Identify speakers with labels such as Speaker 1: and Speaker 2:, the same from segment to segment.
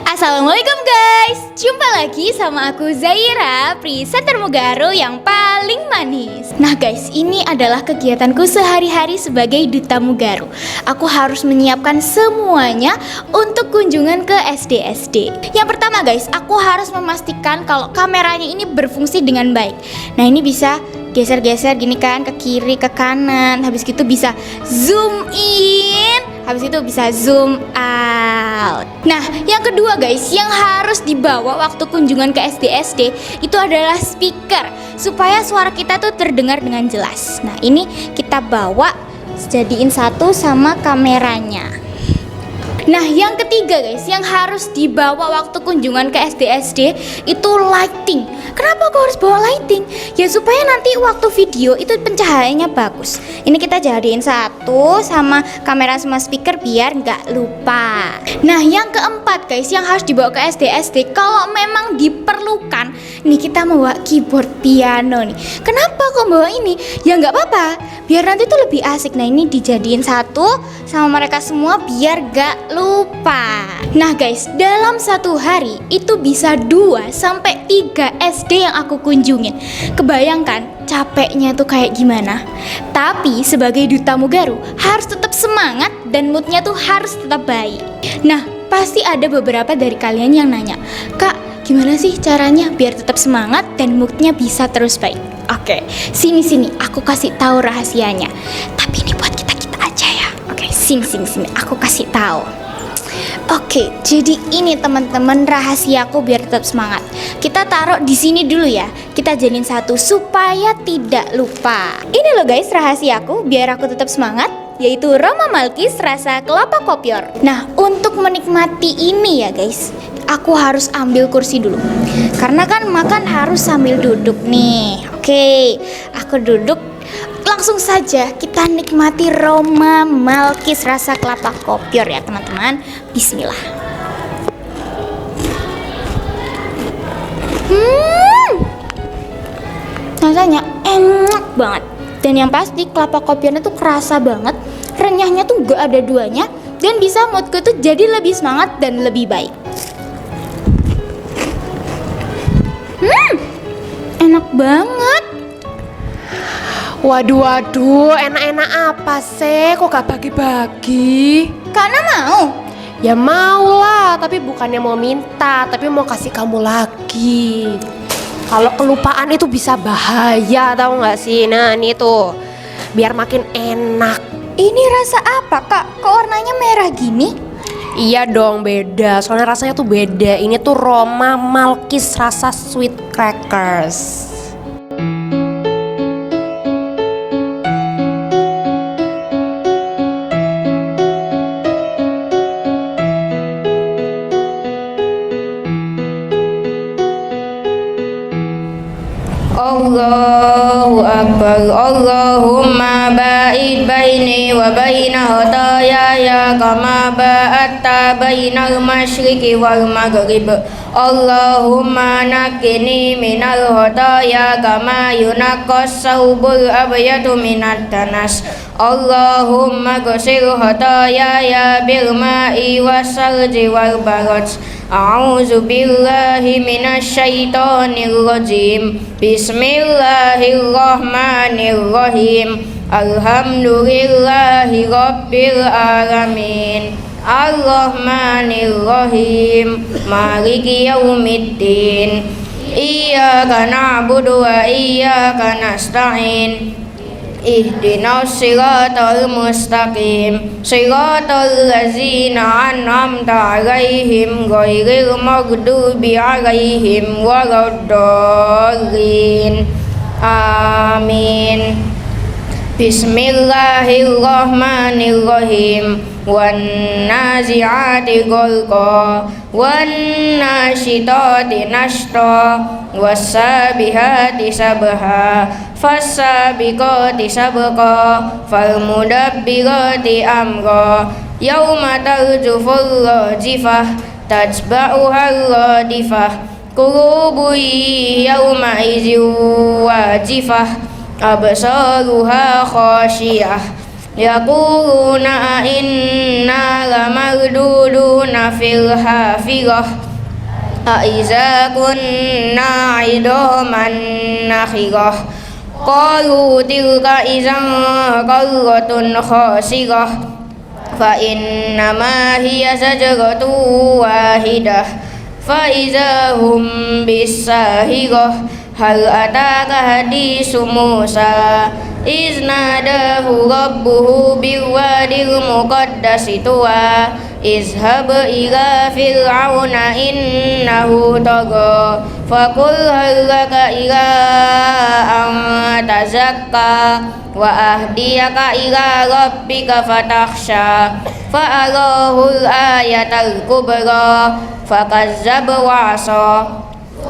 Speaker 1: Assalamualaikum guys, jumpa lagi sama aku Zaira, presenter Mugaru yang paling manis. Nah guys, ini adalah kegiatanku sehari-hari sebagai duta Mugaru. Aku harus menyiapkan semuanya untuk kunjungan ke SD-SD. Yang pertama guys, aku harus memastikan kalau kameranya ini berfungsi dengan baik. Nah ini bisa geser-geser gini kan, ke kiri, ke kanan. Habis gitu bisa zoom in, habis itu bisa zoom out. Nah yang kedua guys, yang harus dibawa waktu kunjungan ke SD-SD itu adalah speaker, supaya suara kita tuh terdengar dengan jelas. Nah ini kita bawa, jadiin satu sama kameranya. Nah yang ketiga guys, yang harus dibawa waktu kunjungan ke SD-SD itu lighting. Kenapa aku harus bawa lighting? Ya supaya nanti waktu video itu pencahayaannya bagus. Ini kita jadiin satu sama kamera sama speaker biar nggak lupa. Nah yang keempat guys, yang harus dibawa ke SD-SD kalau memang diperlukan, nih kita membawa keyboard piano nih. Kenapa kok bawa ini? Ya nggak apa-apa, biar nanti tuh lebih asik. Nah ini dijadiin satu sama mereka semua biar nggak lupa. Nah guys, dalam satu hari itu bisa 2 sampai 3 SD yang aku kunjungin. Kebayangkan capeknya tuh kayak gimana? Tapi sebagai duta Mugaru harus tetap semangat dan moodnya tuh harus tetap baik. Nah pasti ada beberapa dari kalian yang nanya, Kak gimana sih caranya biar tetap semangat dan moodnya bisa terus baik? Oke, sini aku kasih tahu rahasianya. Tapi ini buat kita aja ya. Oke, sini aku kasih tahu. Oke, jadi ini teman-teman rahasiaku biar tetap semangat. Kita taruh di sini dulu ya. Kita jadiin satu supaya tidak lupa. Ini loh guys rahasiaku biar aku tetap semangat, yaitu Roma Malkis rasa kelapa kopior. Nah, untuk menikmati ini ya guys, aku harus ambil kursi dulu. Karena kan makan harus sambil duduk nih. Oke, aku duduk. Langsung saja kita nikmati Roma Malkis rasa kelapa kopior ya teman-teman. Bismillah. Rasanya enak banget. Dan yang pasti kelapa kopiornya tuh kerasa banget. Renyahnya tuh gak ada duanya. Dan bisa moodku tuh jadi lebih semangat dan lebih baik. Enak banget.
Speaker 2: Waduh, enak-enak apa sih? Kok gak bagi-bagi?
Speaker 1: Karena mau.
Speaker 2: Ya mau lah, tapi bukannya mau minta, tapi mau kasih kamu lagi. Kalau kelupaan itu bisa bahaya, tahu gak sih? Nah ini tuh, biar makin enak.
Speaker 1: Ini rasa apa kak? Kok warnanya merah gini?
Speaker 2: Iya dong beda, soalnya rasanya tuh beda. Ini tuh Roma Malkis rasa sweet crackers.
Speaker 3: Allahu Akbar. Allahumma ba'id baini wa baina khotoyaya kama ba'atta bainal masyriqi wal maghrib. Allahumma naqqini minal khotoya kama yunaqqas saubul abyadu minat danas. Allahumma ghsil khotoyaya bil ma'i wasalji wal barad. A'udzu billahi minasyaitonir rajim. Bismillahirrahmanirrahim. Alhamdulillahi rabbil alamin. Ar-Rahmanir-Rahim. Maliki yaumiddin. Iyyaka na'budu wa iyyaka nasta'in. Ihdinas siratal mustaqim. Siratal ladzina an'amta 'alaihim ghairil maghdubi 'alaihim waladdallin. Amin. Bismillahirrahmanirrahim. Wan nazi'ati ghalqa, wan nasyitati nashta, wassabihati sabha, fassabiqati sabqa, falmudabbirati amra. Yauma tarjufur rajifah, tatba'uhar radifah. Qulubu yauma idzin wajifah, absaruha khashiyah. يقولون أئنا لمردودون في الحافرة أإذا كنا عظاما نخرة قالوا تلك إذا كرة خاسرة فإنما هي زجرة واحدة فإذا هم بالساهرة هل أتاك حديث موسى إذ ناداه ربه بالوادي المقدس طوى اذهب إلى فرعون إنه طغى فقل هل لك إلى أن تزكى وأهديك إلى ربك فتخشى فأراه الآية الكبرى فكذب وعصى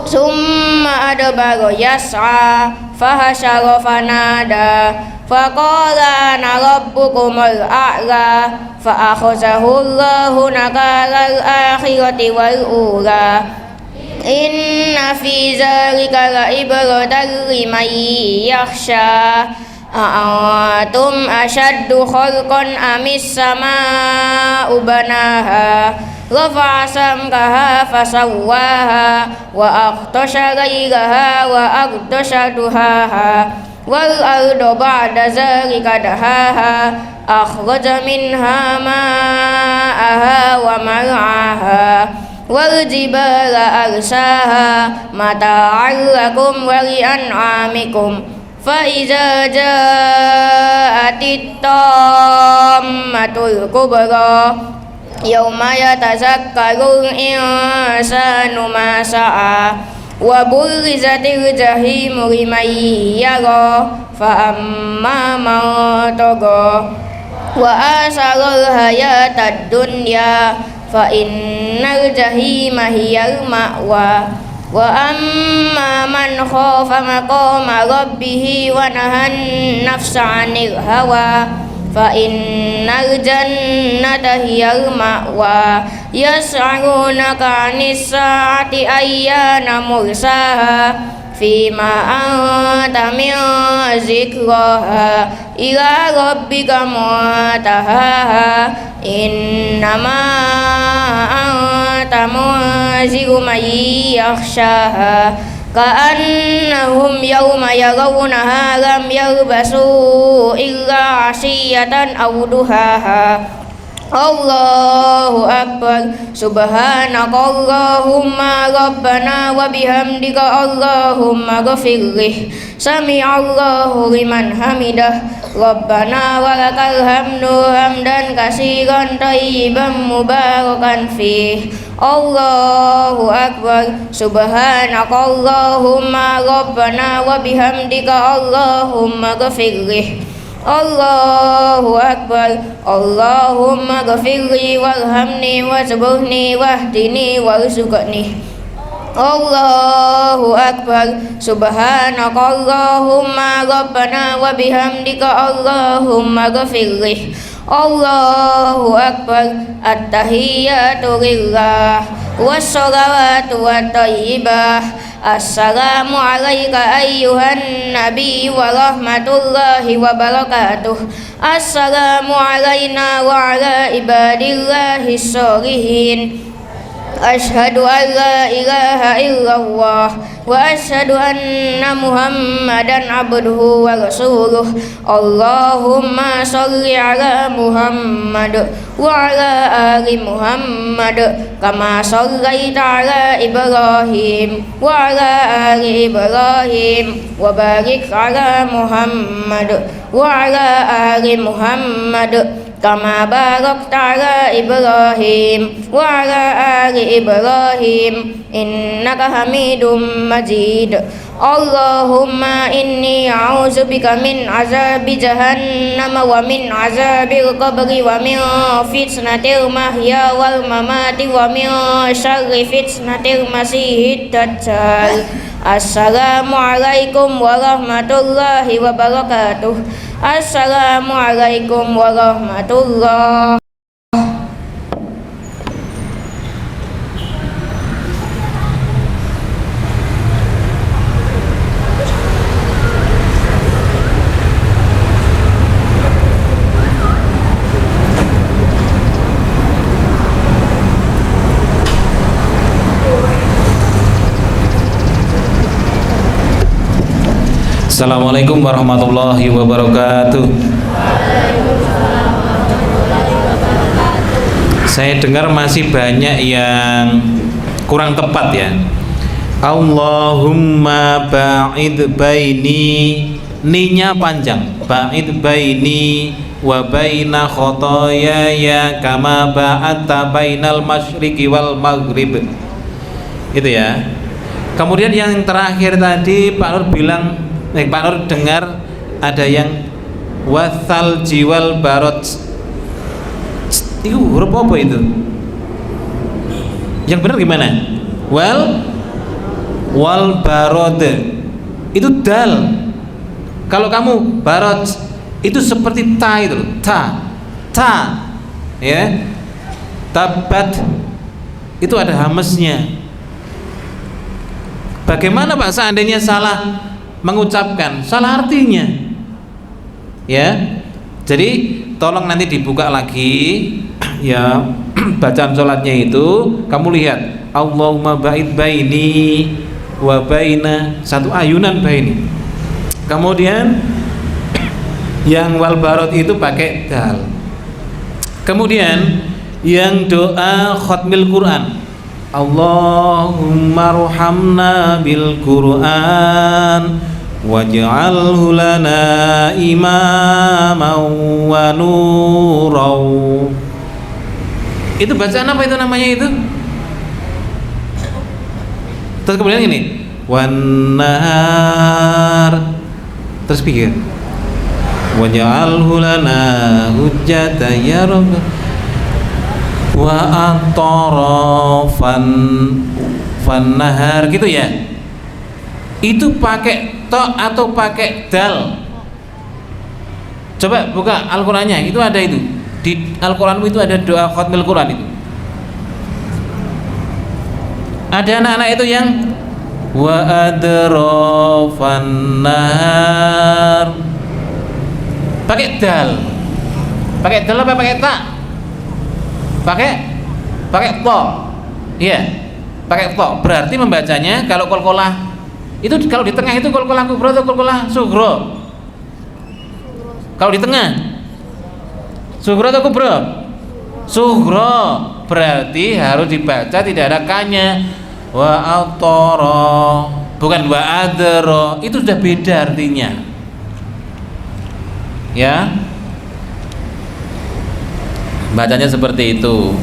Speaker 3: ثم أدبر يسعى فحشر فنادى فقال أنا ربكم الأعلى فأخذه الله نكال الآخرة والأولى إن في ذلك لعبرة لمن يخشى أأنتم أشد خلقا أم السماء بناها رفع سمكها فسواها وأغطش ليلها وأغطش دهاها والأرض بعد ذلك دهاها أخرج منها ماءها ومرعاها والجبال أرساها متاعا لكم ولأنعامكم فإذا جاءت الطامة الكبرى يوم يتذكر الإنسان ما سعى وبرزت الجحيم لمن يرى فأما من طغى وآثر الحياة الدنيا فإن الجحيم هي المأوى وأما من خاف مقام ربه ونهى النفس عن الهوى فإن الجنة هي المأوى يسألونك عن الساعة أيان مرساها فيما أنت من ذكراها إلى ربك منتهاها إنما أنت منذر من يخشاها كأنهم يوم يرونها لم يلبسوا إلا عشية أو ضحاها الله أكبر سبحانك اللهم ربنا وبحمدك اللهم اغفر له سمع الله لمن حمده ربنا ولك الحمد حمدا كثيرا طيبا مباركا فيه الله أكبر سبحانك اللهم ربنا وبحمدك اللهم اغفر له الله أكبر اللهم اغفر لي وارحمني واجبرني واهدني وارزقني الله أكبر سبحانك اللهم ربنا وبحمدك اللهم اغفر لي الله أكبر التحيات لله والصلوات والطيبات السلام عليك أيها النبي ورحمة الله وبركاته السلام علينا وعلى عباد الله الصالحين أشهد أن لا إله إلا الله وأشهد أن محمدا عبده ورسوله اللهم صل على محمد وعلى آل محمد كما صليت على إبراهيم وعلى آل إبراهيم وبارك على محمد وعلى آل محمد كما باركت على إبراهيم وعلى آل إبراهيم إنك حميد مجيد اللهم إني أعوذ بك من عذاب جهنم ومن عذاب القبر ومن فتنة المحيا والممات ومن شر فتنة المسيح الدجال السلام عليكم ورحمة الله وبركاته السلام عليكم ورحمة الله.
Speaker 4: Assalamualaikum warahmatullahi wabarakatuh. Saya dengar masih banyak yang kurang tepat ya. Allahumma ba'id baini, ninya panjang, ba'id baini wa baina khotoyaya kama ba'atta bainal masyriqi wal maghrib. Itu ya. Kemudian yang terakhir tadi Pak Nur bilang, Pak Nur dengar ada yang wasal jiwal barot. Itu huruf apa itu? Yang benar gimana? Wal barode itu dal. Kalau kamu barot itu seperti ta itu, ta ya. Tabat itu ada hamesnya. Bagaimana Pak seandainya salah mengucapkan, salah artinya? Ya. Jadi tolong nanti dibuka lagi ya bacaan sholatnya itu, kamu lihat Allahumma ba'id baini wa baina, satu ayunan baini. Kemudian yang wal barot itu pakai dal. Kemudian yang doa khatmil Quran, Allahumma arhamna bil Quran waj'alhu lana imaman wa nuraw. Itu bacaan apa itu namanya itu? Terus kemudian ini wan nahar, terus pikir waj'alhu lana hujjatan ya rabb wa atarafan nahar, gitu ya. Itu pakai to atau pakai dal? Coba buka Al-Qur'annya, itu ada itu. Di Al-Qur'anmu itu ada doa khatmil Qur'an itu. Ada anak-anak itu yang wa adrafan nahar pakai dal. Pakai dal apa pakai ta? Pakai to. Iya. Pakai to. Berarti membacanya kalau qalqalah itu, kalau di tengah itu qalqalah kubra atau qalqalah sughra? Kalau di tengah sughra atau kubra? Sughra. Berarti harus dibaca tidak ada kanya. Wa atara, bukan wa adra. Itu sudah beda artinya. Ya. Bacanya seperti itu.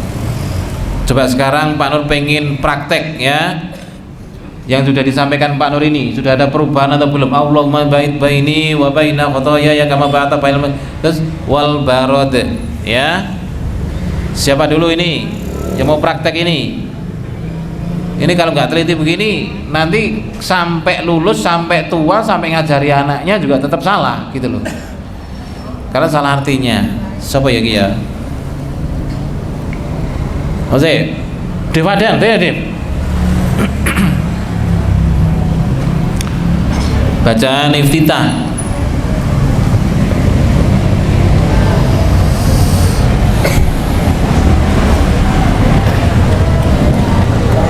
Speaker 4: Coba sekarang Pak Nur pengen praktek ya. Yang sudah disampaikan Pak Nur ini, sudah ada perubahan atau belum? Allahumma ba'id baini wa baina khotoyaya kama ba'ata bainal, terus wal barod ya. Siapa dulu ini yang mau praktek ini? Ini kalau nggak teliti begini, nanti sampai lulus, sampai tua, sampai ngajari anaknya juga tetap salah gitu loh. Karena salah artinya. Siapa ya Kia? Oke, Devadan, Dev. Bacaan iftitah.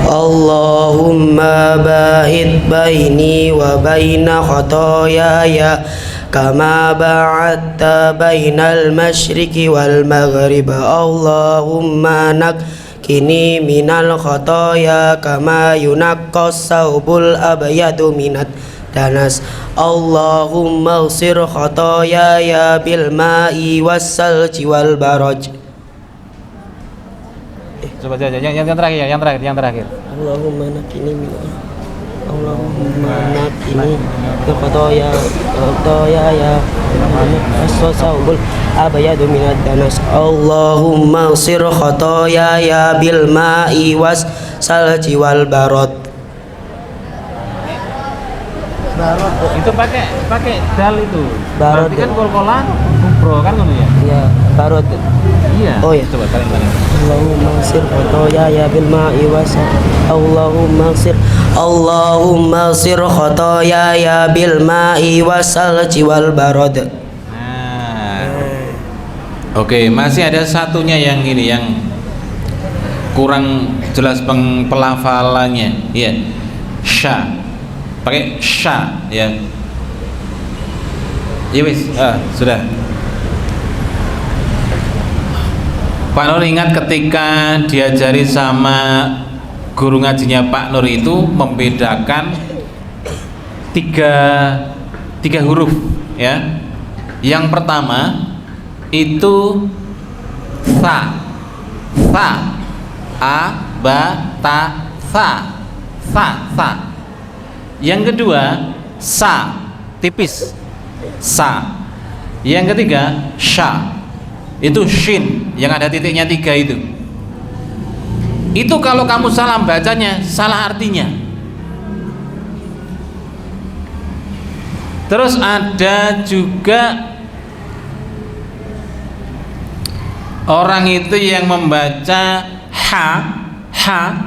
Speaker 5: Allahumma ba'id baini wa baina khotoyaya kama ba'adta bainal masyriqi wal maghrib. Allahumma nakkini minal khotoya kama yunaqqas saubul abyadu minad danas. Allahumma ighfir khotoyaya bil ma'i was salji wal baraj.
Speaker 4: Coba yang terakhir.
Speaker 5: Allahumma nakkini minal khotoya ya as-saubul abyadu minad danas. Allahumma ighfir khotoyaya bil ma'i was salji wal barad.
Speaker 4: Itu pakai dal itu.
Speaker 5: Barod.
Speaker 4: Berarti kan qalqalah kubra kan ngono ya?
Speaker 5: Ya, barad.
Speaker 4: Iya.
Speaker 5: Oh ya.
Speaker 4: Coba kalian.
Speaker 5: Allahumma ighfir khotoyaya bil ma'i was Allahumma ighfir khotoyaya bil ma'i was salji wal barad.
Speaker 4: Nah. Oke, masih ada satunya yang ini yang kurang jelas pelafalannya. Iya. Sya. Pakai sya ya. Ya wis, sudah. Pak Nur ingat ketika diajari sama guru ngajinya Pak Nur itu membedakan tiga huruf ya. Yang pertama itu sa, a, ba, ta, sa. Yang kedua sa, tipis, sa. Yang ketiga sya, itu shin yang ada titiknya 3 itu. Itu kalau kamu salah bacanya, salah artinya. Terus ada juga orang itu yang membaca ha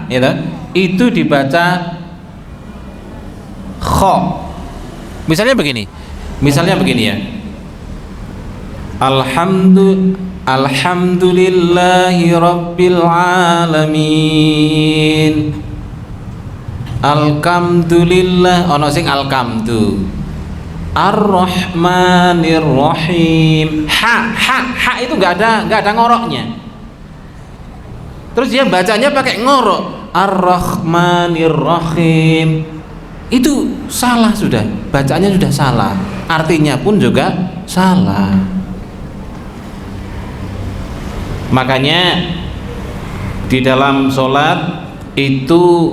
Speaker 4: gitu, itu dibaca kho. Misalnya begini ya. Alhamdulillahi rabbil alamin. Alhamdulillah ono sing alkamdu. Ar-Rahmanir Rahim. Ha itu nggak ada ngoroknya. Terus dia bacanya pakai ngorok. Ar-Rahmanir Rahim. Itu salah sudah. Bacaannya sudah salah. Artinya pun juga salah. Makanya di dalam sholat itu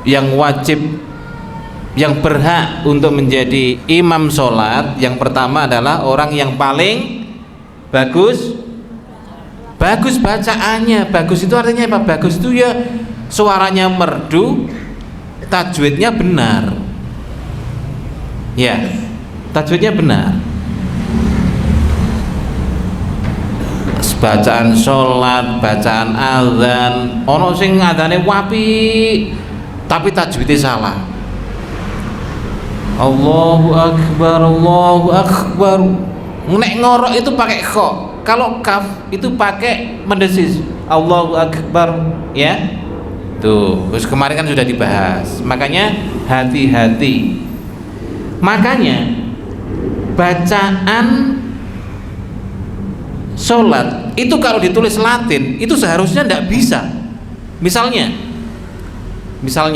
Speaker 4: yang wajib, yang berhak untuk menjadi imam sholat, yang pertama adalah orang yang paling bagus bacaannya. Bagus itu artinya apa? Bagus itu ya suaranya merdu, tajwidnya benar. Ya, tajwidnya benar. Bacaan sholat, bacaan azan, ono sing adane wapi tapi tajwidnya salah. Allahu Akbar, Allahu Akbar. Nek ngorok itu pakai kho, kalau kaf itu pakai mendesis. Allahu Akbar, ya. Tuh, terus kemarin kan sudah dibahas. Makanya hati-hati. Makanya bacaan sholat itu kalau ditulis Latin itu seharusnya tidak bisa. Misalnya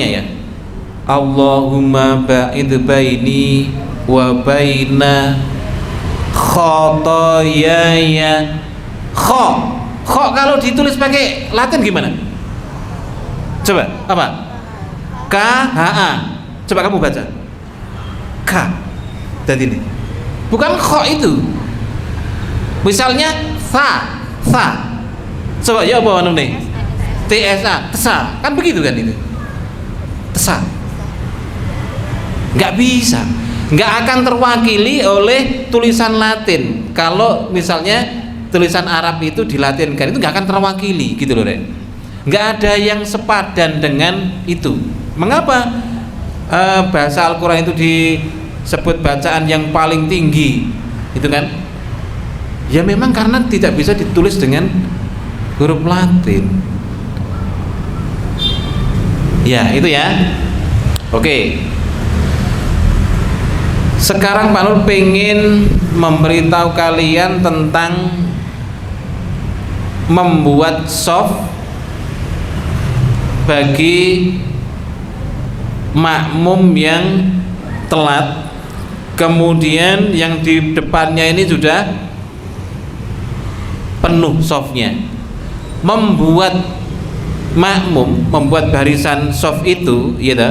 Speaker 4: ya, Allahumma ba'id baini wa baina khotoyaya. Kho kalau ditulis pakai Latin gimana? Coba apa? K-H-A. Coba kamu baca. K. Tadi ini bukan kho itu. Misalnya sa. Coba ya apa anu nih? TSA, tesa. Kan begitu kan itu. Tesa. Nggak bisa. Nggak akan terwakili oleh tulisan Latin. Kalau misalnya tulisan Arab itu dilatinkan, itu nggak akan terwakili gitu loh, Rek. Nggak ada yang sepadan dengan itu. Mengapa bahasa Al-Quran itu disebut bacaan yang paling tinggi? Itu kan? Ya memang karena tidak bisa ditulis dengan huruf Latin. Ya itu ya. Oke. Sekarang Pak Nur pengen memberitahu kalian tentang membuat soft bagi makmum yang telat, kemudian yang di depannya ini sudah penuh softnya. Membuat makmum, membuat barisan soft itu, gitu,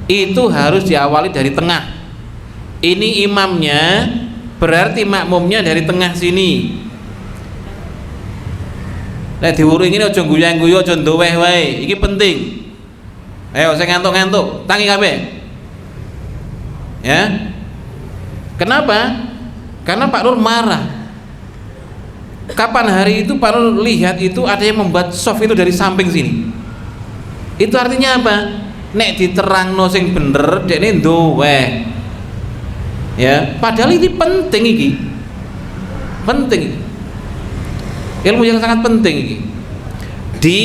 Speaker 4: itu harus diawali dari tengah. Ini imamnya, berarti makmumnya dari tengah sini. Nek diuringi aja guyang-guyu, aja ndoweh wae. Iki penting. Ayo saya ngantuk-ngantuk, tangi kabeh. Ya. Kenapa? Karena Pak Nur marah. Kapan hari itu Pak Nur lihat itu ada yang membuat soft itu dari samping sini. Itu artinya apa? Nek diterangno sing bener dekne ndoweh. Ya, padahal ini penting iki. Penting. Ilmu yang sangat penting iki. Di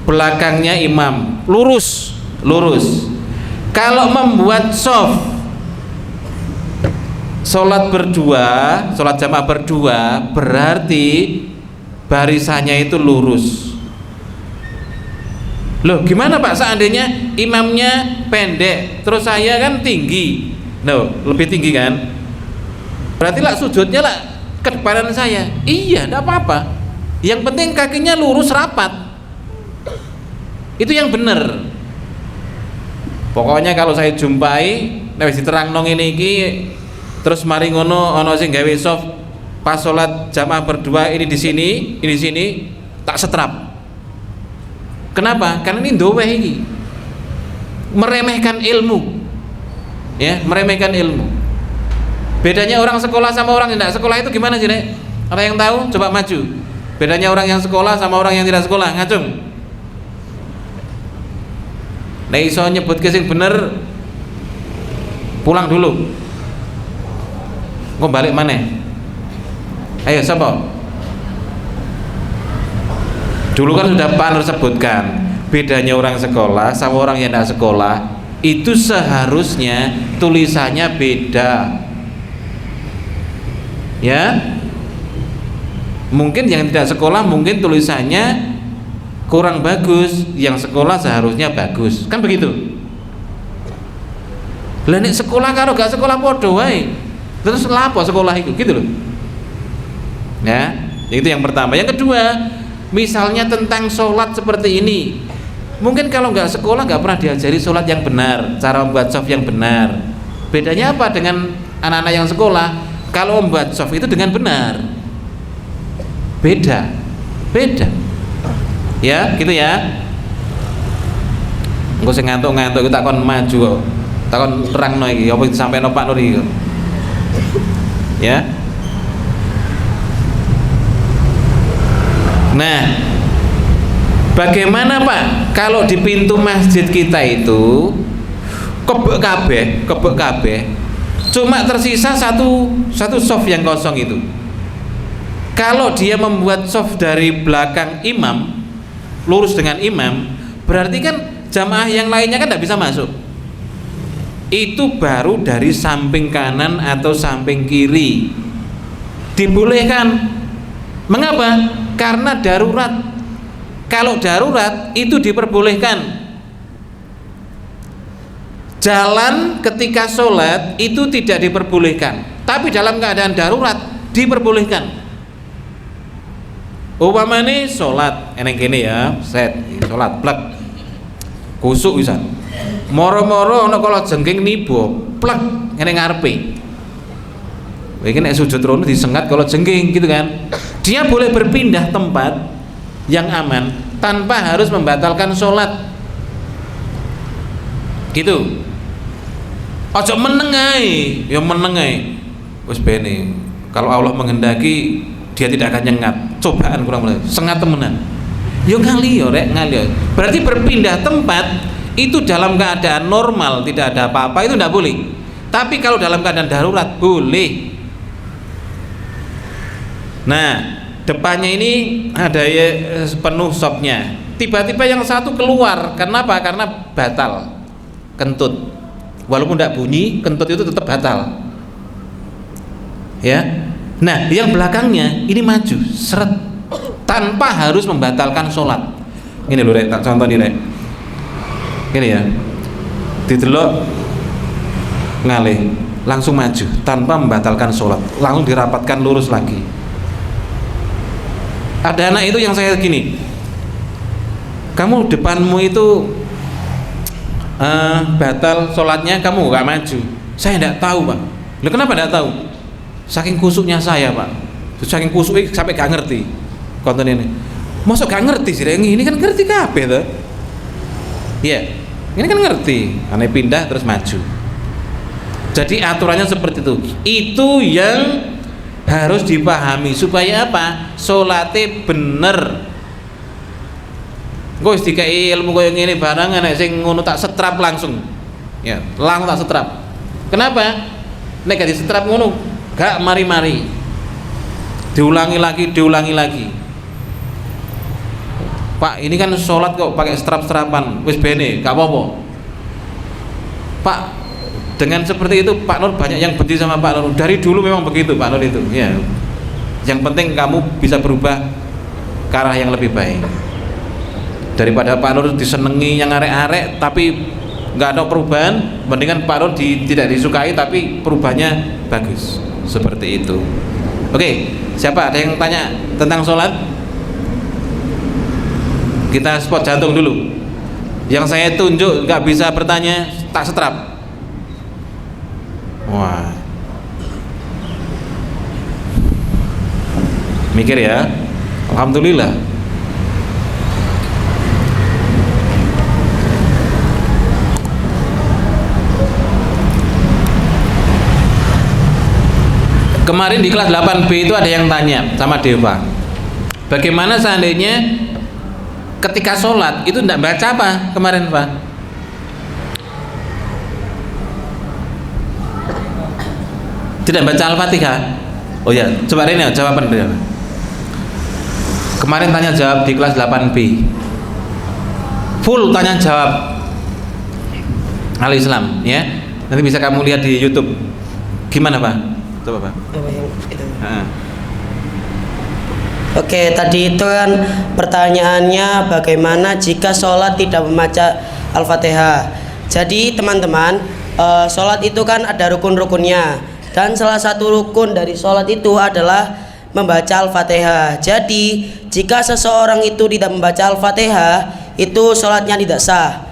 Speaker 4: belakangnya imam, lurus. Kalau membuat soft sholat berdua, sholat jamaah berdua berarti barisannya itu lurus. Loh gimana Pak seandainya imamnya pendek terus saya kan tinggi, loh lebih tinggi kan, berarti lah sujudnya lah ke depanan saya. Iya tidak apa-apa, yang penting kakinya lurus rapat, itu yang benar. Pokoknya kalau saya jumpai wis diterang nong ini iki terus mari ngono ono sing gawe soft pas sholat jamaah berdua ini di sini tak setrap. Kenapa? Karena ini doweh ini meremehkan ilmu, ya meremehkan ilmu. Bedanya orang sekolah sama orang yang tidak sekolah itu gimana sih Nek? Ada yang tahu? Coba maju. Bedanya orang yang sekolah sama orang yang tidak sekolah, ngacung. Nek iso nyebut sing bener pulang dulu. Kok balik mana? Ayo siapa? Dulu kan sudah Pak Nur sebutkan bedanya orang sekolah sama orang yang tidak sekolah itu seharusnya tulisannya beda, ya. Mungkin yang tidak sekolah mungkin tulisannya kurang bagus, yang sekolah seharusnya bagus, kan begitu. Lah nek sekolah karo gak sekolah podo wae. Terus lapo sekolah itu gitu loh. Ya, itu yang pertama. Yang kedua, misalnya tentang sholat seperti ini, mungkin kalau nggak sekolah nggak pernah diajari sholat yang benar, cara membuat soft yang benar. Bedanya apa dengan anak-anak yang sekolah? Kalau membuat soft itu dengan benar, beda, ya gitu ya. Engko sing ngantuk-ngantuk itu takon maju kok, takon terangno iki, apa sampai no Pak Nur iki, ya. Nah, bagaimana Pak kalau di pintu masjid kita itu kebek kabeh, cuma tersisa satu soft yang kosong itu. Kalau dia membuat soft dari belakang imam, lurus dengan imam, berarti kan jamaah yang lainnya kan tidak bisa masuk. Itu baru dari samping kanan atau samping kiri dibolehkan. Mengapa? Karena darurat. Kalau darurat itu diperbolehkan. Jalan ketika sholat itu tidak diperbolehkan, tapi dalam keadaan darurat diperbolehkan. Umpamane sholat eneng kene ya, set sholat plek kusuk bisa. Moro-moro ana kala jengking nibo plek ngene ngarepe. Iki nek sujud rono disengat kalau jengking gitu kan. Dia boleh berpindah tempat yang aman tanpa harus membatalkan sholat. Gitu. Ojo meneng ae, ya meneng ae. Wis bene. Kalau Allah menghendaki dia tidak akan nyengat. Cobaan kurang lebih sengat temenan. Yo ngali yo rek, ngali yo. Berarti berpindah tempat itu dalam keadaan normal tidak ada apa-apa itu tidak boleh. Tapi kalau dalam keadaan darurat boleh. Nah, depannya ini ada ya, penuh sopnya. Tiba-tiba yang satu keluar, kenapa? Karena batal, kentut. Walaupun tidak bunyi, kentut itu tetap batal. Ya. Nah, yang belakangnya ini maju, seret, tanpa harus membatalkan sholat. Ini loh, Rek, tak contoh nih, Rek. Ini ya, didelok ngalih, langsung maju, tanpa membatalkan sholat, langsung dirapatkan lurus lagi. Ada anak itu yang saya gini, kamu depanmu itu batal sholatnya, kamu gak maju. Saya tidak tahu Pak. Loh, kenapa tidak tahu? Saking kusuknya saya Pak, saking kusuk sampai gak ngerti konten ini. Masuk gak ngerti sih, ini kan ngerti kabeh tuh. Iya, ini kan ngerti, aneh pindah terus maju. Jadi aturannya seperti itu. Itu yang harus dipahami supaya apa? Sholatnya bener. Gue dikai ilmu kayak gini barang nek sing ngono tak setrap langsung. Ya, langsung tak setrap. Kenapa? Nek gak disetrap ngono, gak mari-mari. Diulangi lagi. Pak, ini kan sholat kok pakai strap-strapan. Wis bene, gak apa-apa. Pak, dengan seperti itu Pak Nur banyak yang benci sama Pak Nur. Dari dulu memang begitu Pak Nur itu ya. Yang penting kamu bisa berubah ke arah yang lebih baik, daripada Pak Nur disenengi yang arek-arek tapi nggak ada perubahan. Mendingan Pak Nur tidak disukai tapi perubahannya bagus. Seperti itu. Oke, siapa ada yang tanya tentang sholat? Kita spot jantung dulu. Yang saya tunjuk nggak bisa bertanya, tak setrap. Wah, mikir ya. Alhamdulillah. Kemarin di kelas 8B itu ada yang tanya sama Deva, bagaimana seandainya ketika sholat itu tidak baca apa kemarin Pak? Tidak baca Al-Fatihah? Oh ya, coba ini jawaban dia. Kemarin tanya jawab di kelas 8B, full tanya jawab Al-Islam ya. Nanti bisa kamu lihat di YouTube. Gimana Pak? Coba Pak.
Speaker 5: Oke, tadi itu kan pertanyaannya bagaimana jika sholat tidak membaca Al-Fatihah. Jadi teman-teman, sholat itu kan ada rukun-rukunnya, dan salah satu rukun dari sholat itu adalah membaca Al-Fatihah. Jadi jika seseorang itu tidak membaca Al-Fatihah, itu sholatnya tidak sah.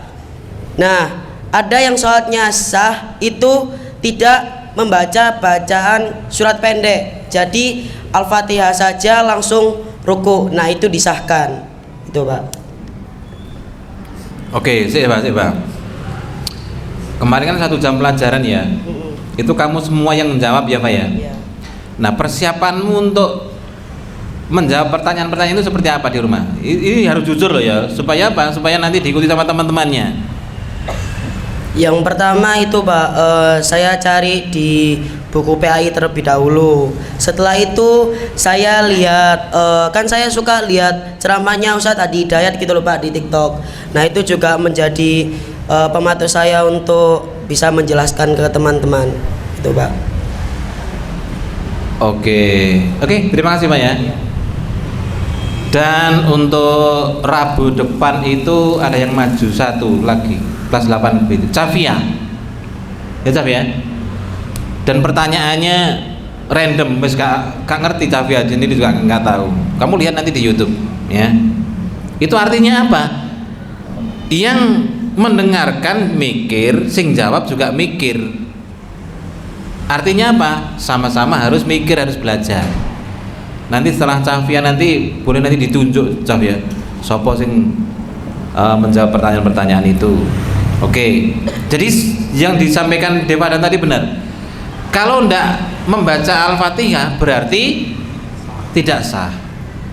Speaker 5: Nah, ada yang sholatnya sah itu tidak membaca bacaan surat pendek, jadi Al-Fatihah saja langsung ruku. Nah, itu disahkan. Itu Pak.
Speaker 4: Oke, sih Pak. Kemarin kan 1 jam pelajaran ya. Itu kamu semua yang menjawab ya Pak ya?
Speaker 5: Iya.
Speaker 4: Nah, persiapanmu untuk menjawab pertanyaan-pertanyaan itu seperti apa di rumah? Ini harus jujur loh ya, supaya apa? Supaya nanti diikuti sama teman-temannya.
Speaker 5: Yang pertama itu Pak, saya cari di buku PAI terlebih dahulu. Setelah itu saya lihat, kan saya suka lihat ceramahnya Ustadz Adi Hidayat gitu loh Pak di TikTok. Nah, itu juga menjadi pemacu saya untuk bisa menjelaskan ke teman-teman itu Pak.
Speaker 4: Oke, terima kasih Pak ya. Dan untuk Rabu depan itu ada yang maju satu lagi, kelas 8B, Cafia. Ya Cafia. Dan pertanyaannya random, wes gak ngerti Cafia, jadi juga nggak tahu. Kamu lihat nanti di YouTube, ya. Itu artinya apa? Yang mendengarkan mikir, sing jawab juga mikir. Artinya apa? Sama-sama harus mikir, harus belajar. Nanti setelah Cafia nanti boleh nanti ditunjuk Cafia sopo sing menjawab pertanyaan-pertanyaan itu. Oke. Jadi yang disampaikan Deva dan tadi benar. Kalau ndak membaca Al-Fatihah berarti tidak sah.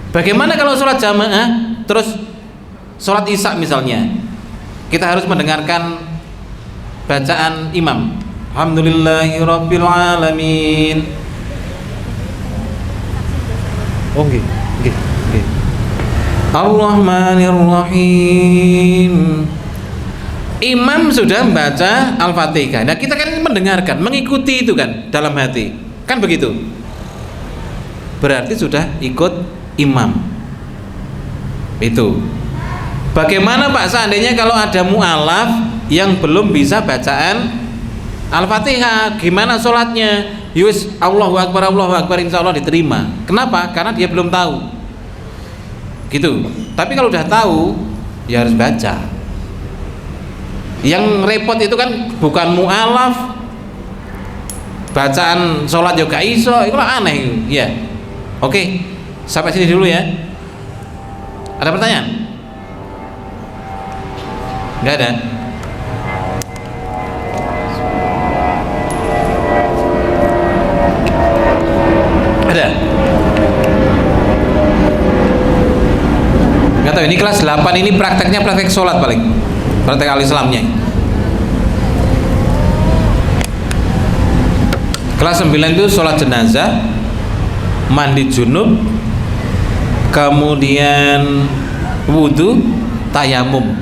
Speaker 4: Bagaimana kalau sholat jamaah terus sholat Isya misalnya, kita harus mendengarkan bacaan imam. Alhamdulillahirabbil alamin. Oh nggih. Ar-Rahmanir-Rahim. Imam sudah membaca Al-Fatihah. Nah, kita kan mendengarkan, mengikuti itu kan dalam hati. Kan begitu. Berarti sudah ikut imam. Itu. Bagaimana Pak seandainya kalau ada mu'alaf yang belum bisa bacaan Al-Fatihah, gimana sholatnya? Yus, Allahu Akbar, insya Allah diterima. Kenapa? Karena dia belum tahu. Gitu. Tapi kalau udah tahu, ya harus baca. Yang repot itu kan bukan mu'alaf, bacaan sholat juga iso, itu lah aneh. Ya. Oke, sampai sini dulu ya. Ada pertanyaan? Nggak ada. Ada? Nggak tahu, ini kelas 8 ini prakteknya praktek sholat paling, praktek al-Islamnya. Kelas 9 itu sholat jenazah, mandi junub, kemudian wudhu, tayamum.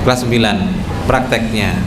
Speaker 4: Kelas 9 prakteknya.